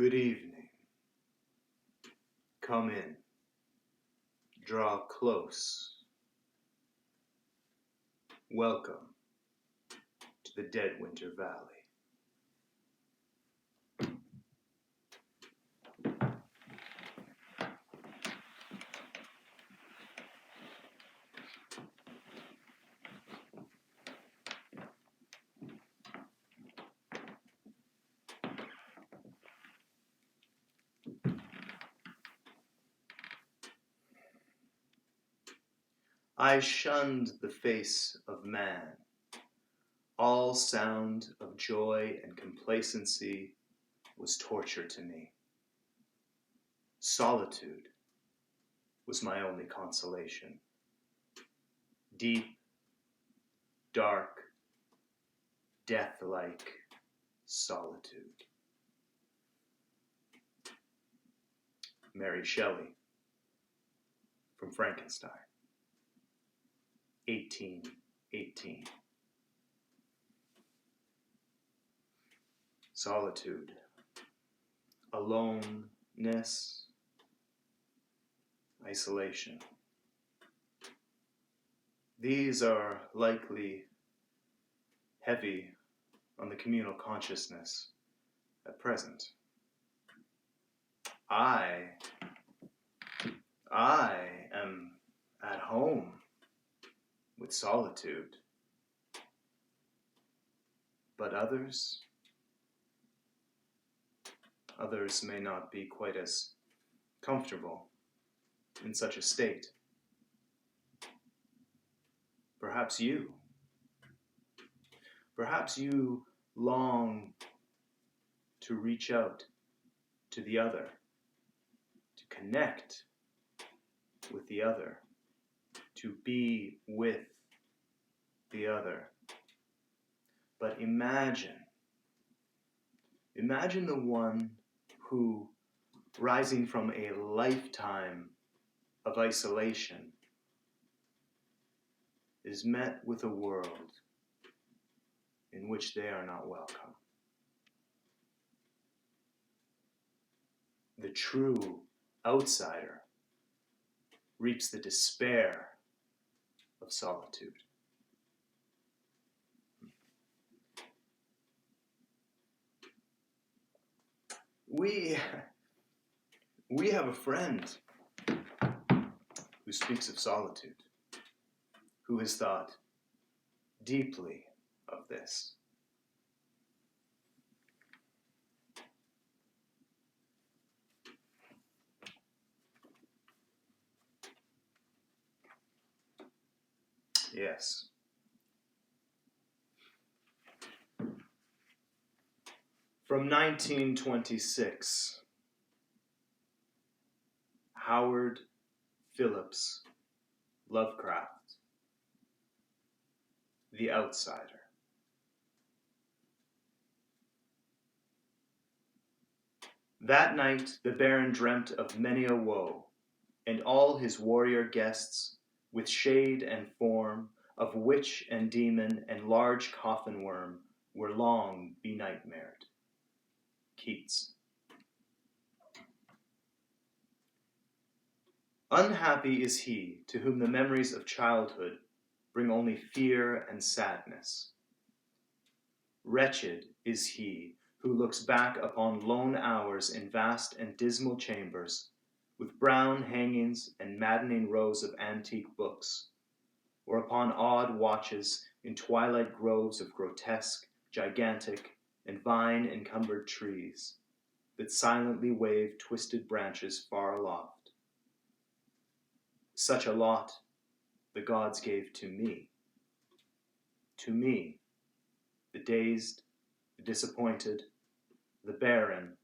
Good evening. Come in. Draw close. Welcome to the Dead Winter Valley. I shunned the face of man. All sound of joy and complacency was torture to me. Solitude was my only consolation. Deep, dark, death-like solitude. Mary Shelley, from Frankenstein, 1818. Solitude, aloneness, isolation. These are likely heavy on the communal consciousness at present. I am at home with solitude, but others may not be quite as comfortable in such a state. Perhaps you long to reach out to the other, to connect with the other, to be with the other. But imagine the one who, rising from a lifetime of isolation, is met with a world in which they are not welcome. The true outsider reaps the despair of solitude. We have a friend who speaks of solitude, who has thought deeply of this. Yes. From 1926, Howard Phillips Lovecraft, The Outsider. That night the Baron dreamt of many a woe, and all his warrior guests, with shade and form of witch and demon and large coffin worm, were long benightmared. Keats. Unhappy is he to whom the memories of childhood bring only fear and sadness. Wretched is he who looks back upon lone hours in vast and dismal chambers, with brown hangings and maddening rows of antique books, or upon odd watches in twilight groves of grotesque, gigantic, and vine-encumbered trees that silently wave twisted branches far aloft. Such a lot the gods gave to me, the dazed, the disappointed, the barren,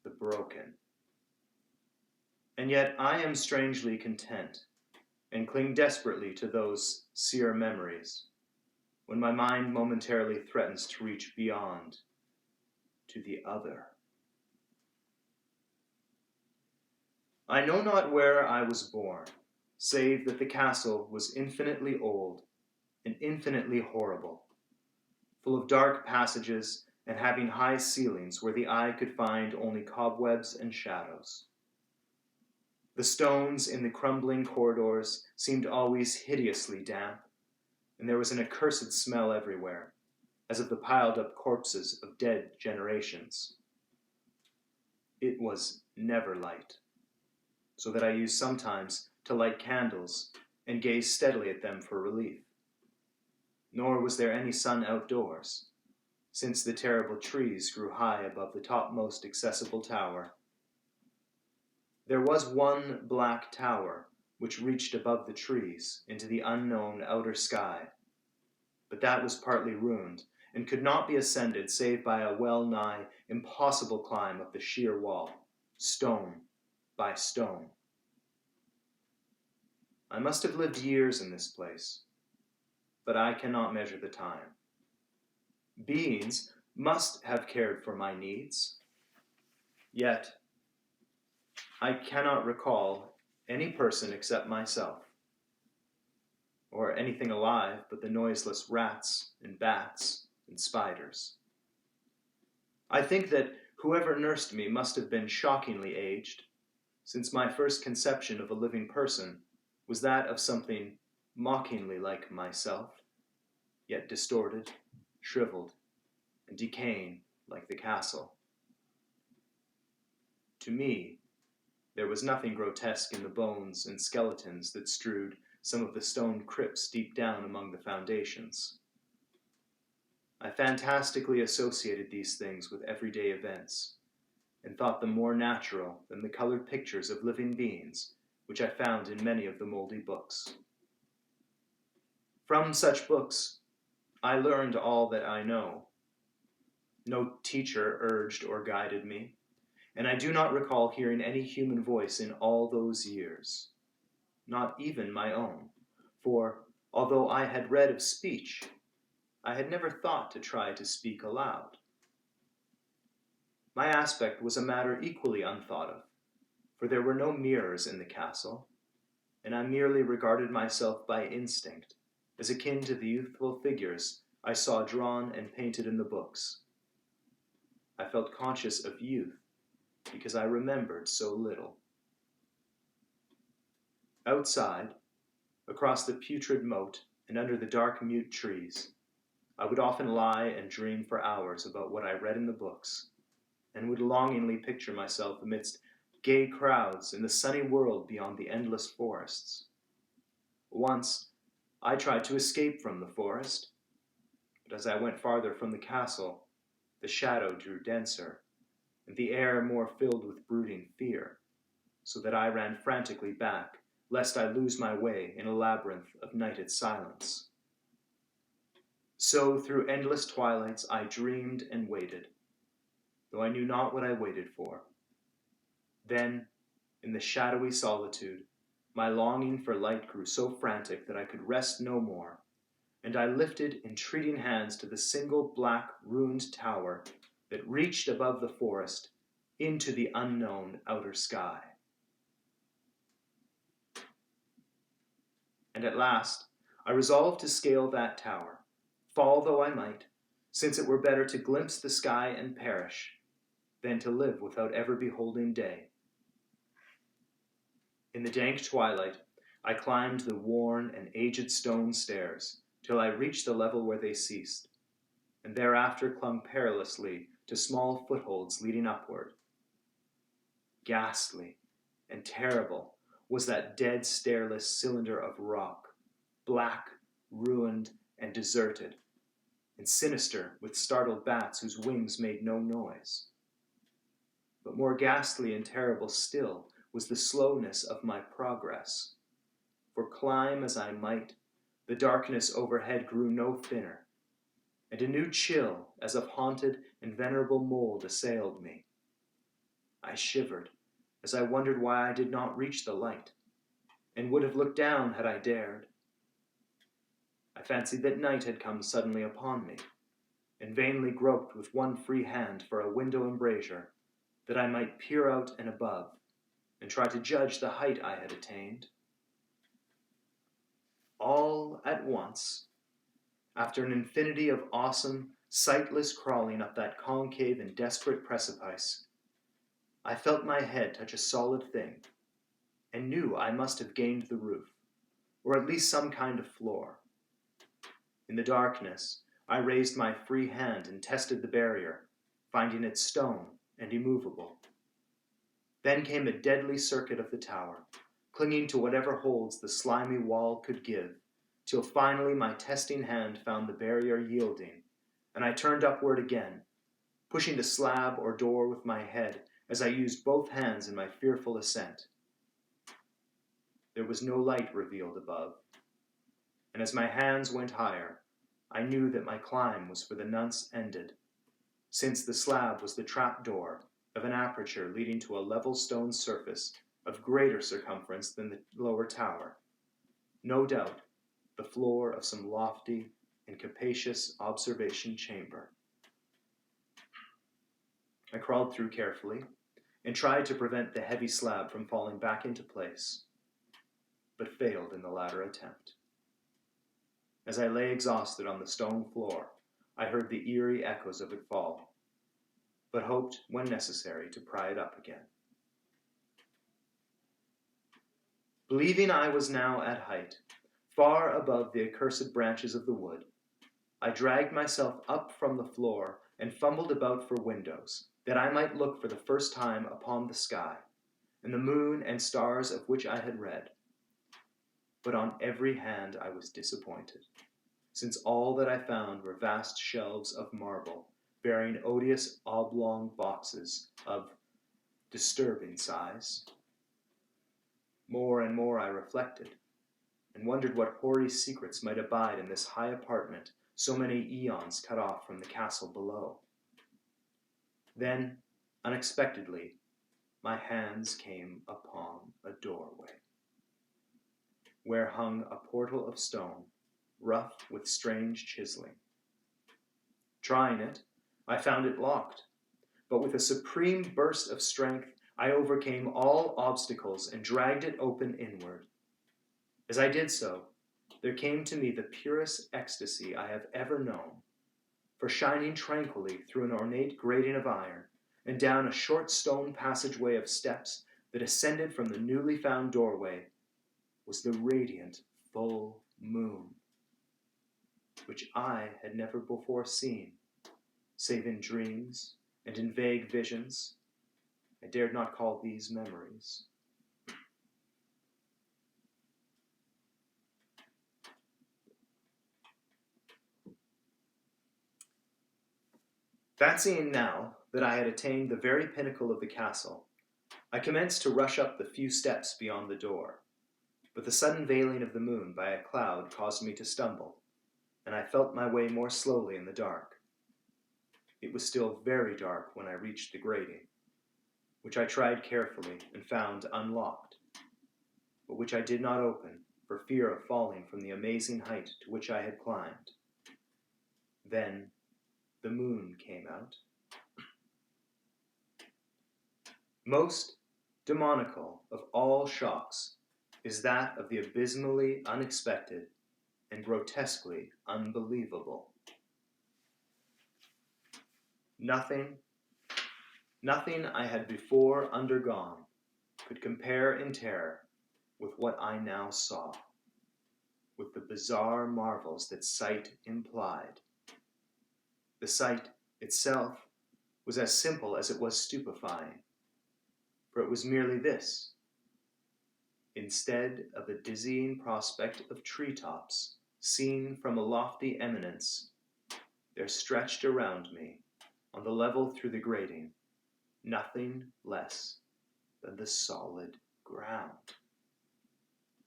the broken. And yet I am strangely content, and cling desperately to those sear memories, when my mind momentarily threatens to reach beyond, to the other. I know not where I was born, save that the castle was infinitely old and infinitely horrible, full of dark passages and having high ceilings where the eye could find only cobwebs and shadows. The stones in the crumbling corridors seemed always hideously damp, and there was an accursed smell everywhere, as of the piled-up corpses of dead generations. It was never light, so that I used sometimes to light candles and gaze steadily at them for relief. Nor was there any sun outdoors, since the terrible trees grew high above the topmost accessible tower. There was one black tower which reached above the trees into the unknown outer sky, but that was partly ruined and could not be ascended save by a well-nigh impossible climb up the sheer wall, stone by stone. I must have lived years in this place, but I cannot measure the time. Beings must have cared for my needs, yet I cannot recall any person except myself, or anything alive but the noiseless rats and bats and spiders. I think that whoever nursed me must have been shockingly aged, since my first conception of a living person was that of something mockingly like myself, yet distorted, shriveled, and decaying like the castle. To me, there was nothing grotesque in the bones and skeletons that strewed some of the stone crypts deep down among the foundations. I fantastically associated these things with everyday events, and thought them more natural than the colored pictures of living beings which I found in many of the moldy books. From such books, I learned all that I know. No teacher urged or guided me, and I do not recall hearing any human voice in all those years, not even my own, for although I had read of speech, I had never thought to try to speak aloud. My aspect was a matter equally unthought of, for there were no mirrors in the castle, and I merely regarded myself by instinct, as akin to the youthful figures I saw drawn and painted in the books. I felt conscious of youth because I remembered so little. Outside, across the putrid moat and under the dark mute trees, I would often lie and dream for hours about what I read in the books, and would longingly picture myself amidst gay crowds in the sunny world beyond the endless forests. Once, I tried to escape from the forest, but as I went farther from the castle, the shadow grew denser, and the air more filled with brooding fear, so that I ran frantically back, lest I lose my way in a labyrinth of nighted silence. So through endless twilights I dreamed and waited, though I knew not what I waited for. Then, in the shadowy solitude, my longing for light grew so frantic that I could rest no more, and I lifted entreating hands to the single black ruined tower that reached above the forest into the unknown outer sky. And at last, I resolved to scale that tower, fall though I might, since it were better to glimpse the sky and perish than to live without ever beholding day. In the dank twilight, I climbed the worn and aged stone stairs till I reached the level where they ceased, and thereafter clung perilously to small footholds leading upward. Ghastly and terrible was that dead stairless cylinder of rock, black, ruined, and deserted, and sinister with startled bats whose wings made no noise. But more ghastly and terrible still was the slowness of my progress, for climb as I might, the darkness overhead grew no thinner, and a new chill as of haunted and venerable mold assailed me. I shivered as I wondered why I did not reach the light, and would have looked down had I dared. I fancied that night had come suddenly upon me, and vainly groped with one free hand for a window embrasure, that I might peer out and above, and try to judge the height I had attained. All at once, after an infinity of awesome sightless crawling up that concave and desperate precipice. I felt my head touch a solid thing, and knew I must have gained the roof, or at least some kind of floor. In the darkness, I raised my free hand and tested the barrier, finding it stone and immovable. Then came a deadly circuit of the tower, clinging to whatever holds the slimy wall could give, till finally my testing hand found the barrier yielding, and I turned upward again, pushing the slab or door with my head as I used both hands in my fearful ascent. There was no light revealed above, and as my hands went higher, I knew that my climb was for the nonce ended, since the slab was the trap door of an aperture leading to a level stone surface of greater circumference than the lower tower. No doubt, the floor of some lofty and capacious observation chamber. I crawled through carefully and tried to prevent the heavy slab from falling back into place, but failed in the latter attempt. As I lay exhausted on the stone floor, I heard the eerie echoes of it fall, but hoped, when necessary, to pry it up again. Believing I was now at height, far above the accursed branches of the wood, I dragged myself up from the floor and fumbled about for windows, that I might look for the first time upon the sky, and the moon and stars of which I had read. But on every hand I was disappointed, since all that I found were vast shelves of marble, bearing odious oblong boxes of disturbing size. More and more I reflected, and wondered what hoary secrets might abide in this high apartment, so many eons cut off from the castle below. Then, unexpectedly, my hands came upon a doorway, where hung a portal of stone, rough with strange chiseling. Trying it, I found it locked, but with a supreme burst of strength, I overcame all obstacles and dragged it open inward. As I did so, there came to me the purest ecstasy I have ever known, for shining tranquilly through an ornate grating of iron and down a short stone passageway of steps that ascended from the newly found doorway was the radiant full moon, which I had never before seen, save in dreams and in vague visions. I dared not call these memories. Fancying now that I had attained the very pinnacle of the castle, I commenced to rush up the few steps beyond the door, but the sudden veiling of the moon by a cloud caused me to stumble, and I felt my way more slowly in the dark. It was still very dark when I reached the grating, which I tried carefully and found unlocked, but which I did not open for fear of falling from the amazing height to which I had climbed. Then the moon came out. Most demoniacal of all shocks is that of the abysmally unexpected and grotesquely unbelievable. Nothing I had before undergone could compare in terror with what I now saw, with the bizarre marvels that sight implied. The sight itself was as simple as it was stupefying, for it was merely this. Instead of a dizzying prospect of treetops seen from a lofty eminence, there stretched around me, on the level through the grating, nothing less than the solid ground,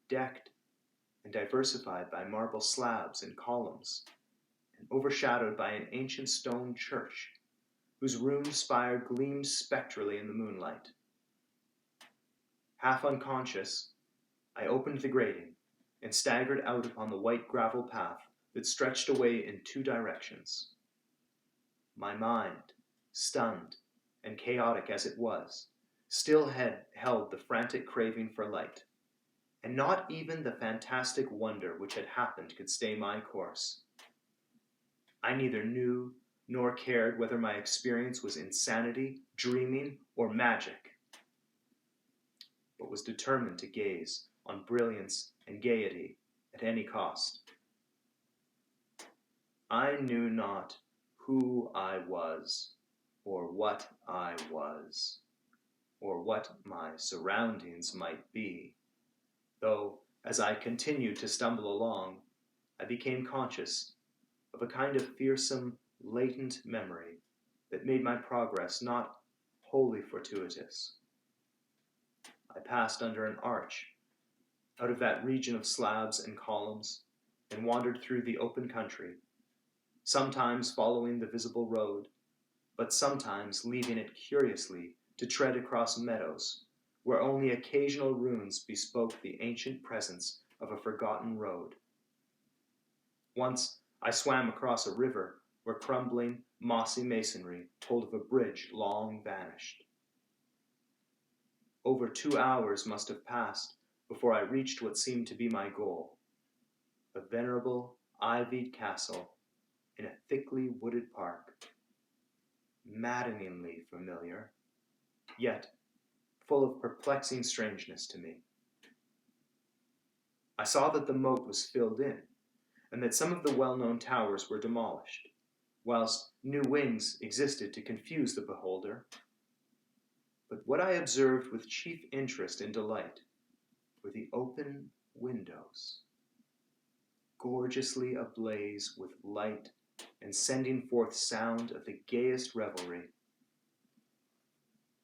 decked and diversified by marble slabs and columns, and overshadowed by an ancient stone church, whose ruined spire gleamed spectrally in the moonlight. Half unconscious, I opened the grating and staggered out upon the white gravel path that stretched away in two directions. My mind, stunned and chaotic as it was, still held the frantic craving for light, and not even the fantastic wonder which had happened could stay my course. I neither knew nor cared whether my experience was insanity, dreaming, or magic, but was determined to gaze on brilliance and gaiety at any cost. I knew not who I was, or what I was, or what my surroundings might be, though, as I continued to stumble along, I became conscious of a kind of fearsome, latent memory that made my progress not wholly fortuitous. I passed under an arch, out of that region of slabs and columns, and wandered through the open country, sometimes following the visible road, but sometimes leaving it curiously to tread across meadows, where only occasional ruins bespoke the ancient presence of a forgotten road. Once I swam across a river where crumbling, mossy masonry told of a bridge long vanished. Over 2 hours must have passed before I reached what seemed to be my goal, a venerable, ivied castle in a thickly wooded park, maddeningly familiar, yet full of perplexing strangeness to me. I saw that the moat was filled in, and that some of the well-known towers were demolished, whilst new wings existed to confuse the beholder. But what I observed with chief interest and delight were the open windows, gorgeously ablaze with light and sending forth sound of the gayest revelry.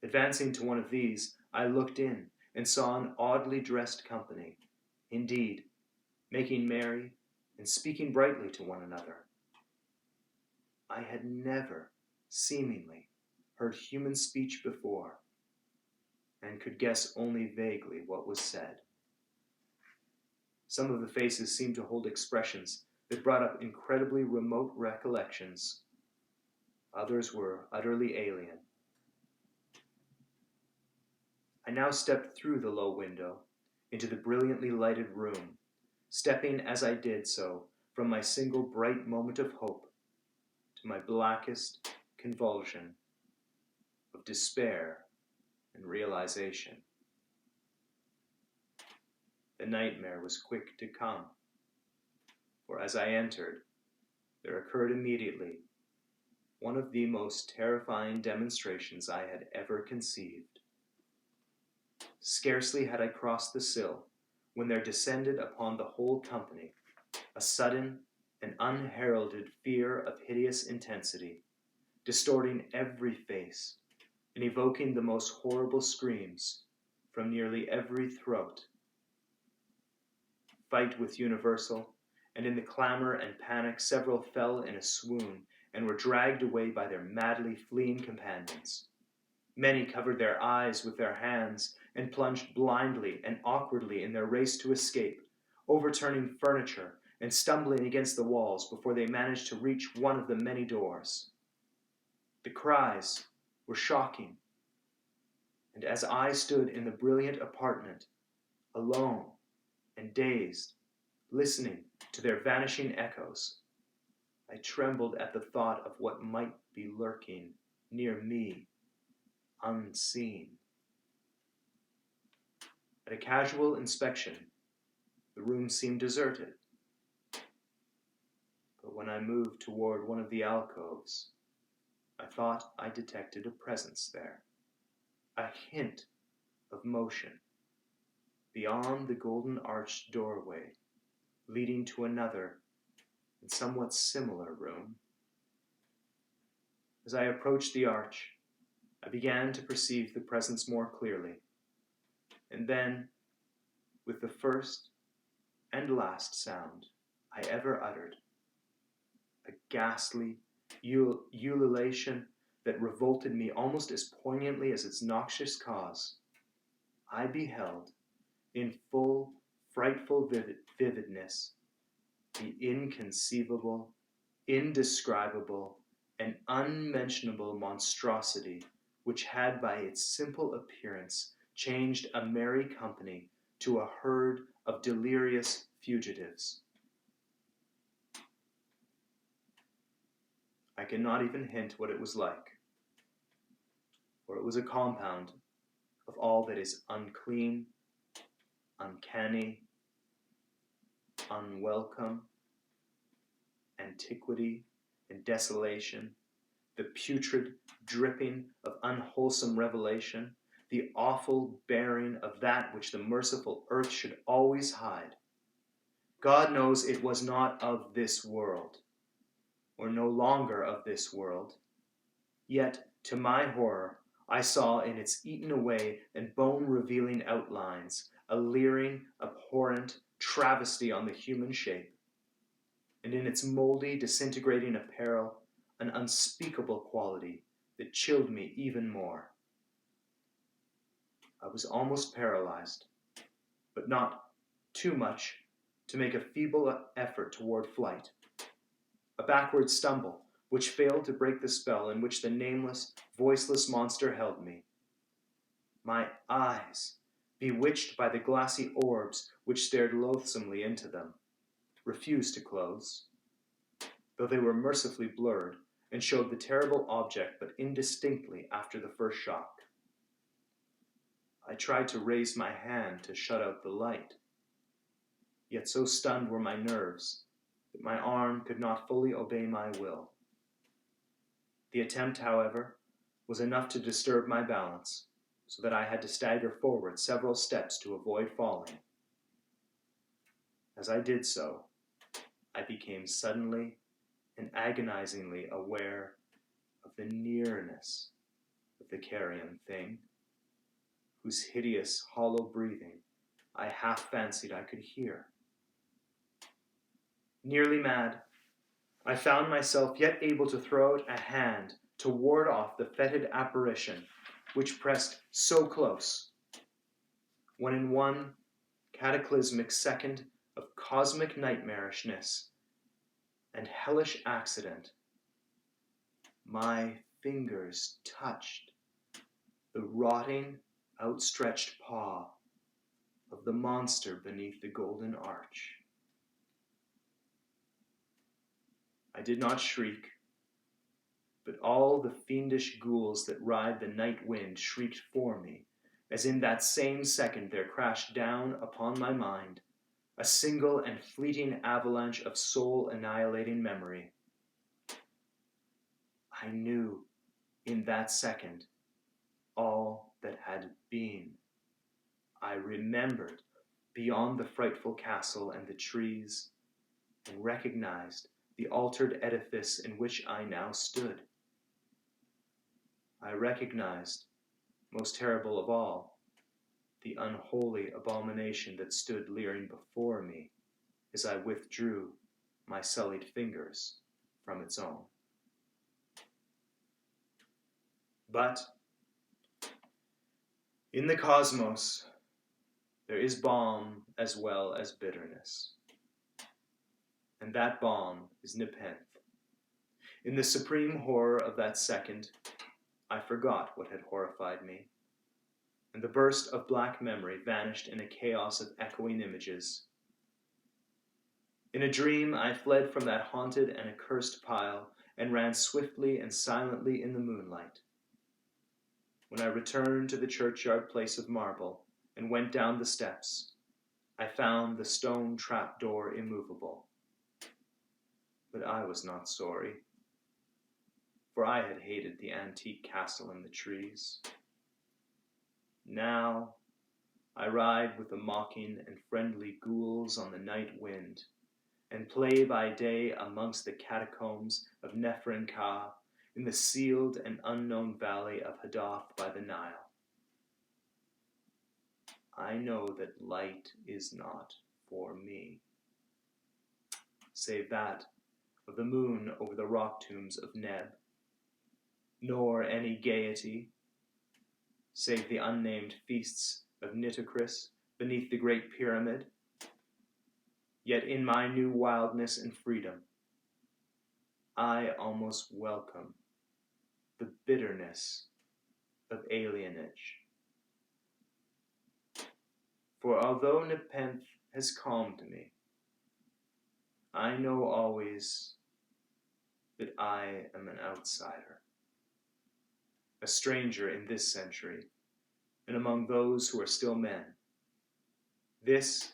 Advancing to one of these, I looked in and saw an oddly dressed company, indeed, making merry and speaking brightly to one another. I had never, seemingly, heard human speech before, and could guess only vaguely what was said. Some of the faces seemed to hold expressions that brought up incredibly remote recollections. Others were utterly alien. I now stepped through the low window into the brilliantly lighted room, stepping as I did so from my single bright moment of hope to my blackest convulsion of despair and realization. The nightmare was quick to come, for as I entered, there occurred immediately one of the most terrifying demonstrations I had ever conceived. Scarcely had I crossed the sill when there descended upon the whole company a sudden and unheralded fear of hideous intensity, distorting every face and evoking the most horrible screams from nearly every throat. Fight was universal, and in the clamor and panic several fell in a swoon and were dragged away by their madly fleeing companions. Many covered their eyes with their hands and plunged blindly and awkwardly in their race to escape, overturning furniture and stumbling against the walls before they managed to reach one of the many doors. The cries were shocking, and as I stood in the brilliant apartment, alone and dazed, listening to their vanishing echoes, I trembled at the thought of what might be lurking near me, unseen. At a casual inspection, the room seemed deserted. But when I moved toward one of the alcoves, I thought I detected a presence there, a hint of motion, beyond the golden arched doorway leading to another and somewhat similar room. As I approached the arch, I began to perceive the presence more clearly, and then, with the first and last sound I ever uttered, a ghastly ululation that revolted me almost as poignantly as its noxious cause, I beheld, in full, frightful vividness, the inconceivable, indescribable, and unmentionable monstrosity which had by its simple appearance changed a merry company to a herd of delirious fugitives. I cannot even hint what it was like, for it was a compound of all that is unclean, uncanny, unwelcome, antiquity, and desolation, the putrid dripping of unwholesome revelation, the awful bearing of that which the merciful earth should always hide. God knows it was not of this world, or no longer of this world. Yet, to my horror, I saw in its eaten away and bone-revealing outlines a leering, abhorrent travesty on the human shape, and in its moldy, disintegrating apparel, an unspeakable quality that chilled me even more. I was almost paralyzed, but not too much to make a feeble effort toward flight. A backward stumble, which failed to break the spell in which the nameless, voiceless monster held me. My eyes, bewitched by the glassy orbs which stared loathsomely into them, refused to close, though they were mercifully blurred and showed the terrible object but indistinctly after the first shock. I tried to raise my hand to shut out the light, yet so stunned were my nerves that my arm could not fully obey my will. The attempt, however, was enough to disturb my balance, so that I had to stagger forward several steps to avoid falling. As I did so, I became suddenly and agonizingly aware of the nearness of the carrion thing, whose hideous, hollow breathing I half fancied I could hear. Nearly mad, I found myself yet able to throw out a hand to ward off the fetid apparition which pressed so close, when in one cataclysmic second of cosmic nightmarishness and hellish accident, my fingers touched the rotting, outstretched paw of the monster beneath the golden arch. I did not shriek, but all the fiendish ghouls that ride the night wind shrieked for me, as in that same second there crashed down upon my mind a single and fleeting avalanche of soul-annihilating memory. I knew in that second all that had been. I remembered beyond the frightful castle and the trees, and recognized the altered edifice in which I now stood. I recognized, most terrible of all, the unholy abomination that stood leering before me as I withdrew my sullied fingers from its own. But in the cosmos, there is balm as well as bitterness. And that balm is Nepenthe. In the supreme horror of that second, I forgot what had horrified me, and the burst of black memory vanished in a chaos of echoing images. In a dream, I fled from that haunted and accursed pile and ran swiftly and silently in the moonlight. When I returned to the churchyard place of marble and went down the steps, I found the stone trap-door immovable. But I was not sorry, for I had hated the antique castle in the trees. Now I ride with the mocking and friendly ghouls on the night wind, and play by day amongst the catacombs of Nephrin-Ka in the sealed and unknown valley of Hadath by the Nile. I know that light is not for me, save that of the moon over the rock tombs of Neb, nor any gaiety, save the unnamed feasts of Nitocris beneath the great pyramid. Yet in my new wildness and freedom, I almost welcome the bitterness of alienage. For although Nepenthe has calmed me, I know always that I am an outsider, a stranger in this century, and among those who are still men. This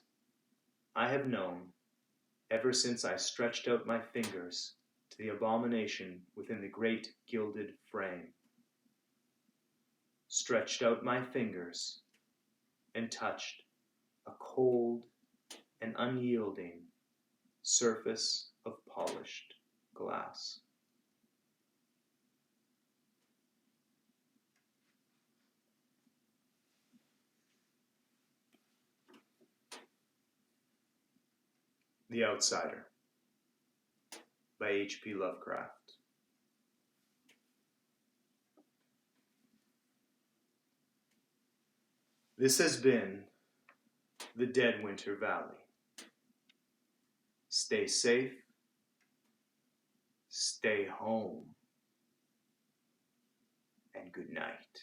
I have known ever since I stretched out my fingers to the abomination within the great gilded frame. Stretched out my fingers and touched a cold and unyielding surface of polished glass. The Outsider by H.P. Lovecraft. This has been the Dead Winter Valley. Stay safe, stay home, and good night.